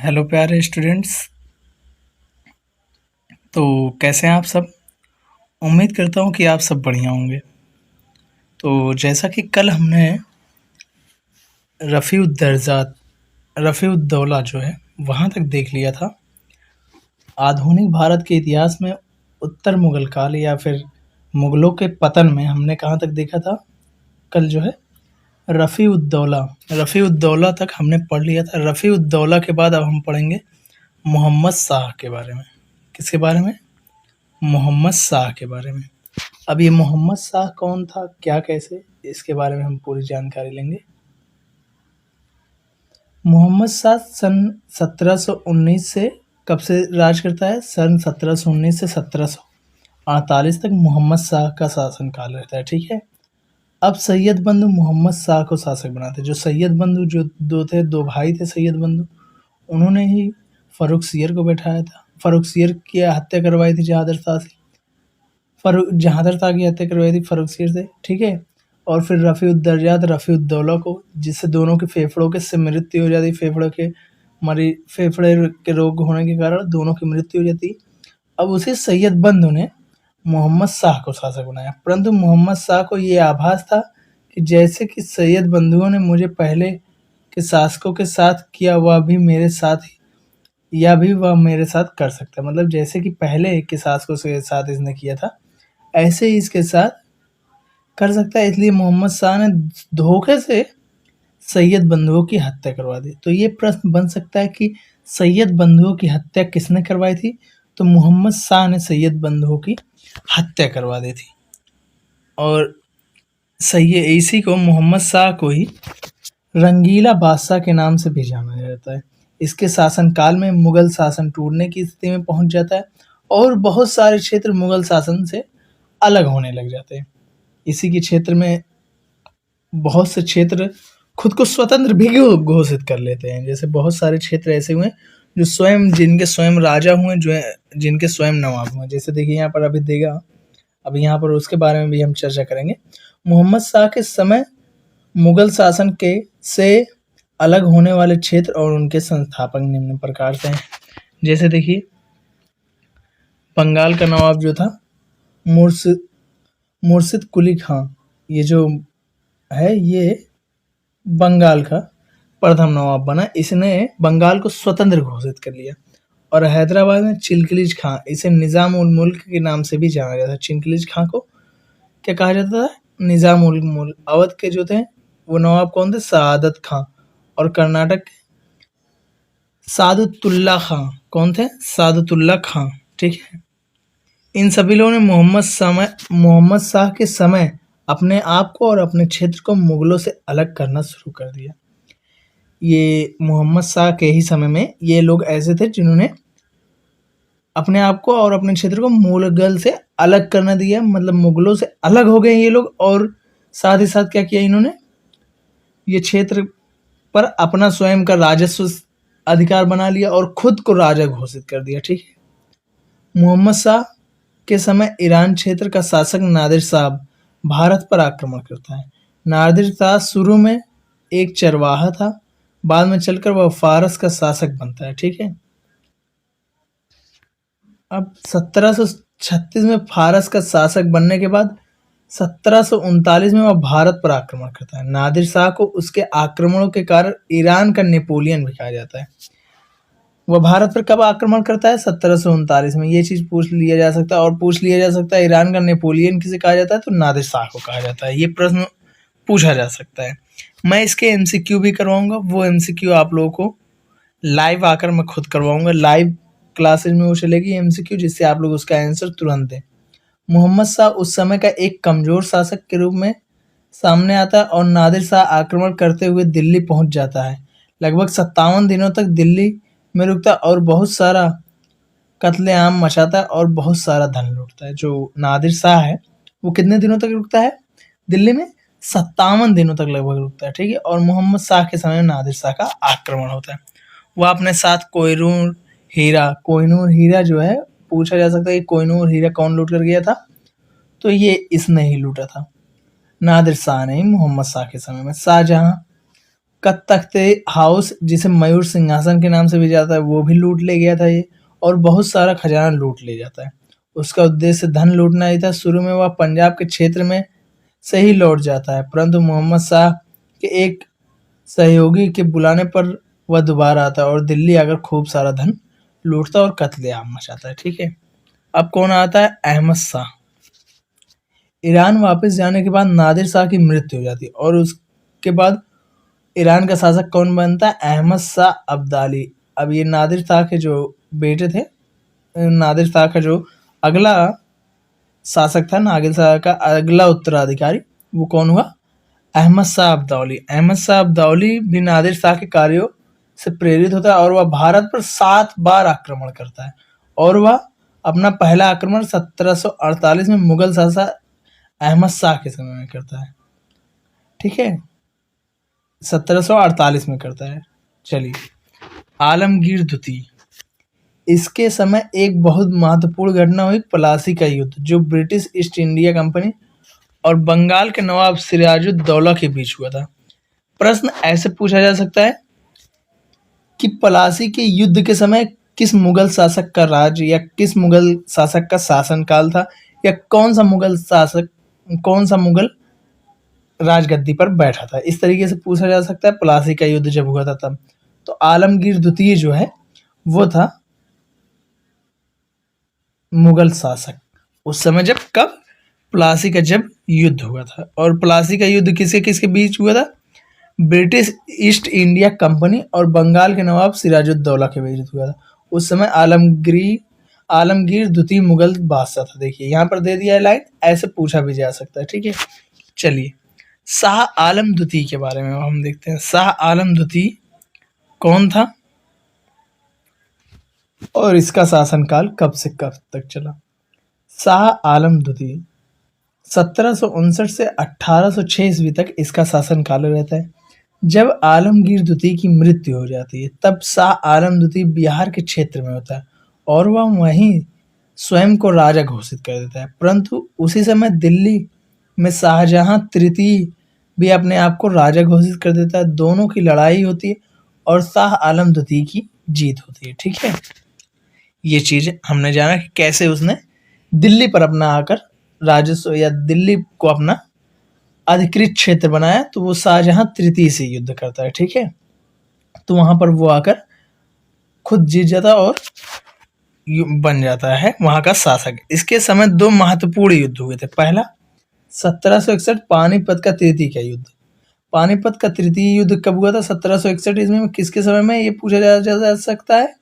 Hello प्यारे students. तो कैसे हैं आप सब? उम्मीद करता हूँ कि आप सब बढ़िया होंगे। तो जैसा कि कल हमने रफ़ीउद्दौला जो है वहाँ तक देख लिया था। आधुनिक भारत के इतिहास में उत्तर मुग़ल काल या फिर मुग़लों के पतन में हमने कहाँ तक देखा था? कल जो है रफ़ीउद्दौला रफ़ीउद्दौला तक हमने पढ़ लिया था। रफ़ीउद्दौला के बाद अब हम पढ़ेंगे मोहम्मद शाह के बारे में। किसके बारे में? मोहम्मद शाह के बारे में। अब ये मोहम्मद शाह कौन था, क्या, कैसे, इसके बारे में हम पूरी जानकारी लेंगे। मोहम्मद शाह सन 1719 से कब से राज करता है? सन 1719 से 1748 तक मोहम्मद शाह का शासनकाल रहता है। ठीक है। अब सैयद बंधु मोहम्मद शाह को शासक बनाते। जो सैयद बंधु जो दो भाई थे सैयद बंधु, उन्होंने ही फर्रुख सियर को बैठाया था। फर्रुख सियर की हत्या करवाई थी जहादर शाह की हत्या करवाई थी फर्रुख सियर से। ठीक है। और फिर रफ़ीउद्दौला को, जिससे दोनों के फेफड़ों से मृत्यु हो जाती, फेफड़े के रोग होने के कारण दोनों की मृत्यु हो जाती। अब उसे सैयद बंधु ने मोहम्मद शाह को शासक बनाया, परंतु मोहम्मद शाह को ये आभास था कि जैसे कि सैयद बंधुओं ने मुझे पहले के शासकों के साथ किया, वह भी मेरे साथ कर सकता है। मतलब जैसे कि पहले के शासकों के साथ इसने किया था, ऐसे ही इसके साथ कर सकता है। इसलिए मोहम्मद शाह ने धोखे से सैयद बंधुओं की हत्या करवा दी। तो ये प्रश्न बन सकता है कि सैयद बंधुओं की हत्या किसने करवाई थी? तो मोहम्मद शाह ने सैयद बंधुओं की हत्या करवा दी थी। और इसी को मोहम्मद शाह को ही रंगीला बादशाह के नाम से भी जाना जाता है। इसके शासनकाल में मुगल शासन टूटने की स्थिति में पहुंच जाता है और बहुत सारे क्षेत्र मुगल शासन से अलग होने लग जाते हैं। इसी के क्षेत्र में बहुत से क्षेत्र खुद को स्वतंत्र भी घोषित कर लेते हैं। जैसे बहुत सारे क्षेत्र ऐसे हुए जो जिनके स्वयं राजा हुए, जो जिनके स्वयं नवाब हुए। जैसे देखिए यहाँ पर अभी यहाँ पर उसके बारे में भी हम चर्चा करेंगे। मोहम्मद शाह के समय मुगल शासन के से अलग होने वाले क्षेत्र और उनके संस्थापक निम्न प्रकार से हैं। जैसे देखिए, बंगाल का नवाब जो था मुर्शिद कुली खां, ये जो है ये बंगाल का प्रथम नवाब बना। इसने बंगाल को स्वतंत्र घोषित कर लिया। और हैदराबाद में चिलखलीज खां, इसे निजाम उल मुल्क के नाम से भी जाना जाता है। चिलखलीज खां को क्या कहा जाता है? निजाम उल मुल्क। अवध के जो थे वो नवाब कौन थे? सआदत खां। और कर्नाटक के सादुतुल्ला खां। कौन थे? सादुतुल्ला खां। ठीक है। इन सभी लोगों ने मोहम्मद शाह के समय अपने आप को और अपने क्षेत्र को मुगलों से अलग करना शुरू कर दिया। ये मोहम्मद शाह के ही समय में ये लोग ऐसे थे जिन्होंने अपने आप को और अपने क्षेत्र को मुगल से अलग करना दिया। मतलब मुगलों से अलग हो गए ये लोग, और साथ ही साथ क्या किया इन्होंने? ये क्षेत्र पर अपना स्वयं का राजस्व अधिकार बना लिया और खुद को राजा घोषित कर दिया। ठीक है। मोहम्मद शाह के समय ईरान क्षेत्र का शासक नादिर शाह भारत पर आक्रमण करता है। नादिर शाह शुरू में एक चरवाहा था, बाद में चलकर वह फारस का शासक बनता है। ठीक है। अब 1736 में फारस का शासक बनने के बाद 1739 में वह भारत पर आक्रमण करता है। नादिर शाह को उसके आक्रमणों के कारण ईरान का नेपोलियन भी कहा जाता है। वह भारत पर कब आक्रमण करता है? 1739 में। ये चीज पूछ लिया जा सकता है। और पूछ लिया जा सकता है ईरान का नेपोलियन किसे कहा जाता है? तो नादिर शाह को कहा जाता है। ये प्रश्न पूछा जा सकता है। मैं इसके एमसीक्यू भी करवाऊंगा। वो एमसीक्यू आप लोगों को लाइव आकर मैं खुद करवाऊंगा। लाइव क्लासेज में वो चलेगी एमसीक्यू, जिससे आप लोग उसका आंसर तुरंत दें। मोहम्मद शाह उस समय का एक कमजोर शासक के रूप में सामने आता है और नादिर शाह आक्रमण करते हुए दिल्ली पहुंच जाता है। लगभग 57 दिनों तक दिल्ली में रुकता है और बहुत सारा कत्लेआम मचाता है और बहुत सारा धन लूटता है। जो नादिर शाह है वो कितने दिनों तक रुकता है दिल्ली में? 57 दिनों तक लगभग रुकता है। ठीक है। और मोहम्मद शाह के समय में नादिर शाह का आक्रमण होता है। वह अपने साथ कोहिनूर हीरा जो है, पूछा जा सकता है कि कोहिनूर हीरा कौन लूट कर गया था? तो ये इसने ही लूटा था, नादिर शाह ने ही, मोहम्मद शाह के समय में। शाहजहां का तख्त हाउस, जिसे मयूर सिंहासन के नाम से भी जाता है, वो भी लूट ले गया था ये, और बहुत सारा खजाना लूट ले जाता है। उसका उद्देश्य धन लूटना ही था। शुरू में वह पंजाब के क्षेत्र में से ही लौट जाता है, परंतु मोहम्मद शाह के एक सहयोगी के बुलाने पर वह दोबारा आता है और दिल्ली आकर खूब सारा धन लूटता और कत्लेआम मचाता है। ठीक है, अब कौन आता है? अहमद शाह। ईरान वापस जाने के बाद नादिर शाह की मृत्यु हो जाती है और उसके बाद ईरान का शासक कौन बनता है? अहमद शाह अब्दाली। अब ये नादिर शाह के जो बेटे थे, नादिर शाह का जो अगला शासक था, नादिर शाह का अगला उत्तराधिकारी, वो कौन हुआ? अहमद शाह अब्दाली। अहमद शाह अब्दाली भी नादिर शाह के कार्यों से प्रेरित होता है और वह भारत पर 7 बार आक्रमण करता है, और वह अपना पहला आक्रमण 1748 में मुगल शासक अहमद शाह के समय में करता है। ठीक है, 1748 में करता है। चलिए, आलमगीर द्वितीय। इसके समय एक बहुत महत्वपूर्ण घटना हुई, प्लासी का युद्ध, जो ब्रिटिश ईस्ट इंडिया कंपनी और बंगाल के नवाब सिराजुद्दौला के बीच हुआ था। प्रश्न ऐसे पूछा जा सकता है कि प्लासी के युद्ध के समय किस मुगल शासक का राज्य या किस मुगल शासक का शासनकाल था, या कौन सा मुगल राजगद्दी पर बैठा था। इस तरीके से पूछा जा सकता है प्लासी का युद्ध जब हुआ था तब। तो आलमगीर द्वितीय जो है वो था मुगल शासक उस समय, जब कब? प्लासी का जब युद्ध हुआ था। और प्लासी का युद्ध किसके किसके बीच हुआ था? ब्रिटिश ईस्ट इंडिया कंपनी और बंगाल के नवाब सिराजुद्दौला के बीच हुआ था। उस समय आलमगीर द्वितीय मुगल बादशाह था। देखिए यहाँ पर दे दिया है लाइन, ऐसे पूछा भी जा सकता है। ठीक है, चलिए शाह आलम द्वितीय के बारे में हम देखते हैं। शाह आलम द्वितीय कौन था और इसका शासनकाल कब से कब तक चला? शाह आलम द्वितीय 1759 से 1806 ईस्वी तक इसका शासनकाल रहता है। जब आलमगीर द्वितीय की मृत्यु हो जाती है तब शाह आलम द्वितीय बिहार के क्षेत्र में होता है और वह वहीं स्वयं को राजा घोषित कर देता है। परंतु उसी समय दिल्ली में शाहजहां तृतीय भी अपने आप को राजा घोषित कर देता है। दोनों की लड़ाई होती है और शाह आलम द्वितीय की जीत होती है। ठीक है, ये चीज हमने जाना कि कैसे उसने दिल्ली पर अपना आकर राजस्व या दिल्ली को अपना अधिकृत क्षेत्र बनाया, तो वो शाहजहां तृतीय से युद्ध करता है। ठीक है, तो वहां पर वो आकर खुद जीत जाता और बन जाता है वहां का शासक। इसके समय 2 महत्वपूर्ण युद्ध हुए थे। पहला 1761 पानीपत का तृतीय का युद्ध। पानीपत का तृतीय युद्ध कब हुआ था? 1761 ईस्वी में। किसके समय में, ये पूछा जा सकता है।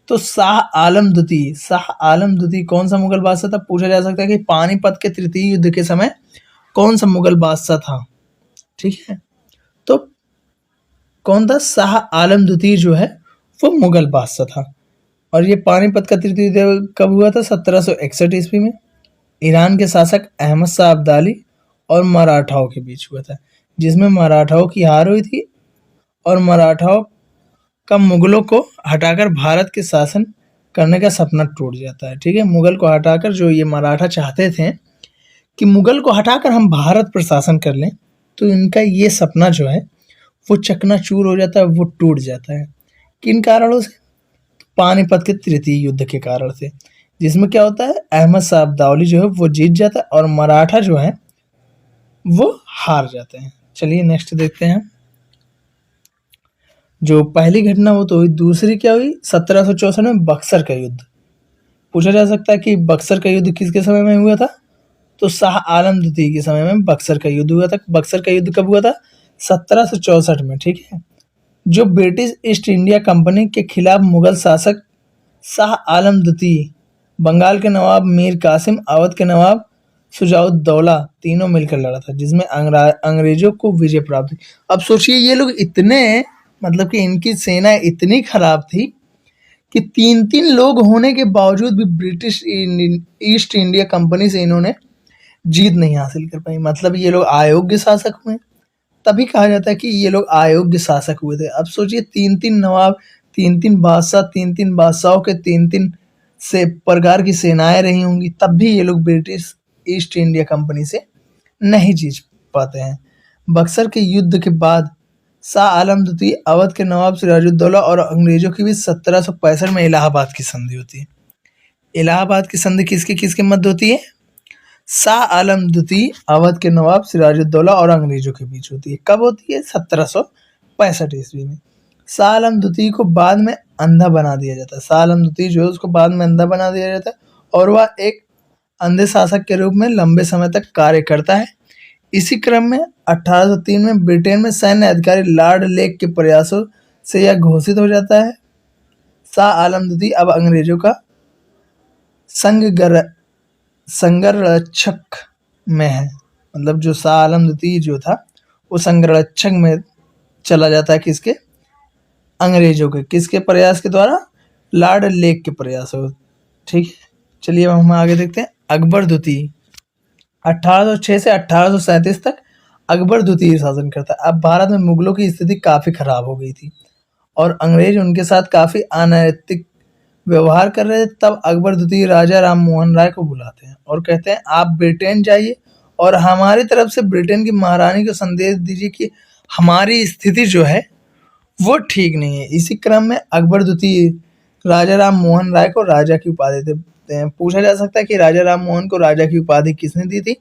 तो शाह आलम द्वितीय कौन सा मुगल बादशाह था? पूछा जा सकता है कि पानीपत के तृतीय युद्ध के समय कौन सा मुगल बादशाह था। ठीक है, तो कौन था? शाह आलम द्वितीय जो है वो मुगल बादशाह था। और ये पानीपत का तृतीय युद्ध कब हुआ था? 1761 ईस्वी में। ईरान के शासक अहमद शाह अब्दाली और मराठाओं के बीच हुआ था, जिसमें मराठाओं की हार हुई थी और मराठाओं का मुगलों को हटाकर भारत के शासन करने का सपना टूट जाता है। ठीक है, मुगल को हटाकर, जो ये मराठा चाहते थे कि मुगल को हटाकर हम भारत पर शासन कर लें, तो इनका ये सपना जो है वो चकनाचूर हो जाता है, वो टूट जाता है। किन कारणों से? पानीपत के तृतीय युद्ध के कारण से, जिसमें क्या होता है, अहमद शाह अब्दाली जो है वो जीत जाता है और मराठा जो है वो हार जाते हैं। चलिए नेक्स्ट देखते हैं। जो पहली घटना वो तो हुई, दूसरी क्या हुई? 1764 में बक्सर का युद्ध। पूछा जा सकता है कि बक्सर का युद्ध किसके समय में हुआ था? तो शाह आलम द्वितीय के समय में बक्सर का युद्ध हुआ था। बक्सर का युद्ध कब हुआ था? 1764 में। ठीक है, जो ब्रिटिश ईस्ट इंडिया कंपनी के खिलाफ मुगल शासक शाह आलम द्वितीय, बंगाल के नवाब मीर कासिम, अवध के नवाब शुजाउद्दौला तीनों मिलकर लड़ा था, जिसमें अंग्रेजों को विजय प्राप्त हुई। अब सोचिए, ये लोग इतने, मतलब कि इनकी सेना इतनी खराब थी कि 3-3 लोग होने के बावजूद भी ब्रिटिश ईस्ट इंडिया कंपनी से इन्होंने जीत नहीं हासिल कर पाई। मतलब ये लोग अयोग्य शासक हुए, तभी कहा जाता है कि ये लोग अयोग्य शासक हुए थे। अब सोचिए, 3-3 नवाब, 3-3 बादशाह, 3-3 बादशाहों के 3-3 से प्रकार की सेनाएं रही होंगी, तब भी ये लोग ब्रिटिश ईस्ट इंडिया कंपनी से नहीं जीत पाते हैं। बक्सर के युद्ध के बाद शाह आलम द्वितीय अवध के नवाब सिराजुद्दौला और अंग्रेजों की बीच 1765 में इलाहाबाद की संधि होती है। इलाहाबाद की संधि किसके किसके मध्य होती है? शाह आलम द्वितीय अवध के नवाब सिराजुद्दौला और अंग्रेजों के बीच होती है। कब होती है? 1765 ईस्वी में। शाह आलम द्वितीय को बाद में अंधा बना दिया जाता है। शाह आलम द्वितीय जो है उसको बाद में अंधा बना दिया जाता है और वह एक अंधे शासक के रूप में लंबे समय तक कार्य करता है। इसी क्रम में 1803 में ब्रिटेन में सैन्य अधिकारी लॉर्ड लेक के प्रयासों से यह घोषित हो जाता है। शाह आलम द्वितीय अब अंग्रेजों का संगरक्षक में है। मतलब जो शाह आलम द्वितीय जो था वो संगरक्षक में चला जाता है। किसके? अंग्रेजों के। किसके प्रयास के द्वारा? लॉर्ड लेक के प्रयास हो। ठीक है, चलिए अब हम आगे देखते हैं। अकबर द्वितीय 1806 से 1837 तक अकबर द्वितीय शासन करता है। अब भारत में मुगलों की स्थिति काफी खराब हो गई थी और अंग्रेज उनके साथ काफी अनैतिक व्यवहार कर रहे थे। तब अकबर द्वितीय राजा राम मोहन राय को बुलाते हैं और कहते हैं आप ब्रिटेन जाइए और हमारी तरफ से ब्रिटेन की महारानी को संदेश दीजिए कि हमारी स्थिति जो है वो ठीक नहीं है। इसी क्रम में अकबर द्वितीय राजा राम मोहन राय को राजा की उपाधि देते हैं। पूछा जा सकता है कि राजा राम मोहन को राजा की उपाधि किसने दी थी?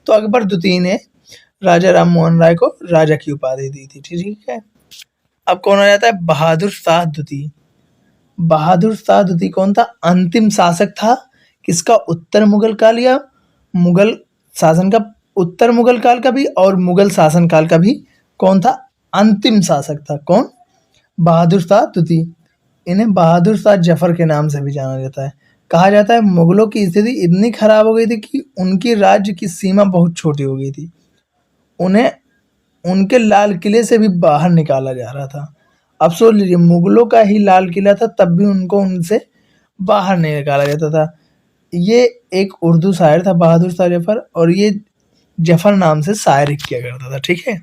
तो अकबर द्वितीय ने राजा राम मोहन राय को राजा की उपाधि दी थी। ठीक है, अब कौन आ जाता है? बहादुर शाह द्वितीय। बहादुर शाह द्वितीय कौन था? अंतिम शासक था। किसका? उत्तर मुगल काल या मुगल शासन का, उत्तर मुगल काल का भी और मुगल शासन काल का भी कौन था? अंतिम शासक था। कौन? बहादुर शाह द्वितीय। इन्हें बहादुर शाह जफर के नाम से भी जाना जाता है। कहा जाता है मुगलों की स्थिति इतनी खराब हो गई थी कि उनकी राज्य की सीमा बहुत छोटी हो गई थी। उन्हें उनके लाल किले से भी बाहर निकाला जा रहा था। अब सोच लीजिए, मुगलों का ही लाल किला था तब भी उनको उनसे बाहर नहीं निकाला जाता था। ये एक उर्दू शायर था बहादुर शाह जफर और ये जफर नाम से शायरी किया करता था। ठीक है,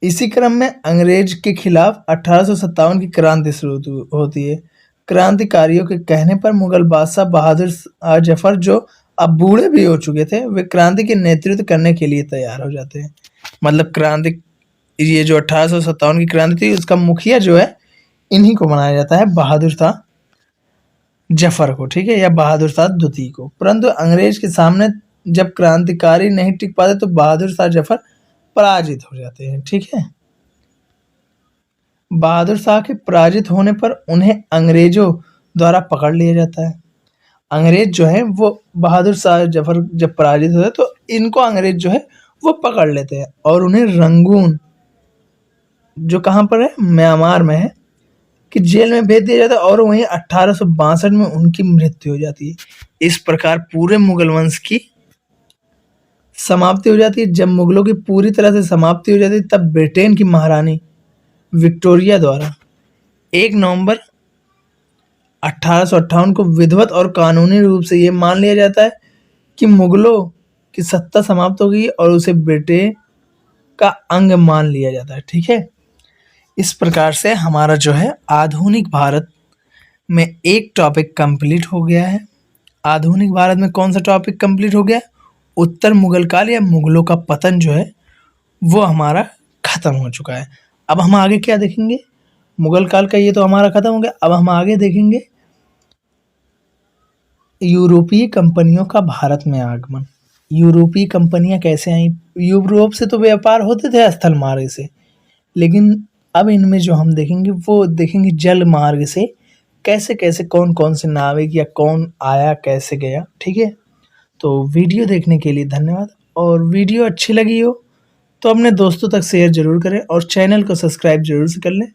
इसी क्रम में अंग्रेज के खिलाफ 1857 की क्रांति शुरू होती है। क्रांतिकारियों के कहने पर मुगल बादशाह बहादुर शाह जफर जो अब बूढ़े भी हो चुके थे, वे क्रांति के नेतृत्व करने के लिए तैयार हो जाते हैं। मतलब क्रांति, ये जो 1857 की क्रांति थी उसका मुखिया जो है इन्हीं को बनाया जाता है, बहादुर शाह जफर को। ठीक है, या बहादुर शाह द्वितीय को। परंतु अंग्रेज के सामने जब क्रांतिकारी नहीं टिक पाते तो बहादुर शाह जफर पराजित हो जाते हैं। ठीक है, बहादुर शाह के पराजित होने पर उन्हें अंग्रेजों द्वारा पकड़ लिया जाता है। अंग्रेज जो है वो बहादुर शाह जफर जब पराजित होते तो इनको अंग्रेज जो है वो पकड़ लेते हैं और उन्हें रंगून, जो कहाँ पर है? म्यांमार में है, कि जेल में भेज दिया जाता है और वहीं 1862 में उनकी मृत्यु हो जाती है। इस प्रकार पूरे मुगल वंश की समाप्ति हो जाती है। जब मुगलों की पूरी तरह से समाप्ति हो जाती है तब ब्रिटेन की महारानी विक्टोरिया द्वारा 1 नवंबर 1858 को विधिवत और कानूनी रूप से ये मान लिया जाता है कि मुगलों की सत्ता समाप्त हो गई और उसे ब्रिटेन का अंग मान लिया जाता है। ठीक है, इस प्रकार से हमारा जो है आधुनिक भारत में एक टॉपिक कंप्लीट हो गया है। आधुनिक भारत में कौन सा टॉपिक कंप्लीट हो गया? उत्तर मुगल काल या मुगलों का पतन जो है वो हमारा खत्म हो चुका है। अब हम आगे क्या देखेंगे? मुगल काल का ये तो हमारा खत्म हो गया। अब हम आगे देखेंगे यूरोपीय कंपनियों का भारत में आगमन। यूरोपीय कंपनियां कैसे आई? यूरोप से तो व्यापार होते थे स्थल मार्ग से, लेकिन अब इनमें जो हम देखेंगे वो देखेंगे जल मार्ग से कैसे कैसे कौन कौन से नाविक या कौन आया कैसे गया। ठीक है, तो वीडियो देखने के लिए धन्यवाद। और वीडियो अच्छी लगी हो तो अपने दोस्तों तक शेयर जरूर करें और चैनल को सब्सक्राइब जरूर से कर लें।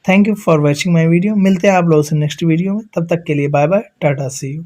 Thank you for watching my video. मिलते हैं आप लोगों से नेक्स्ट वीडियो में, तब तक के लिए bye bye, tata, see you.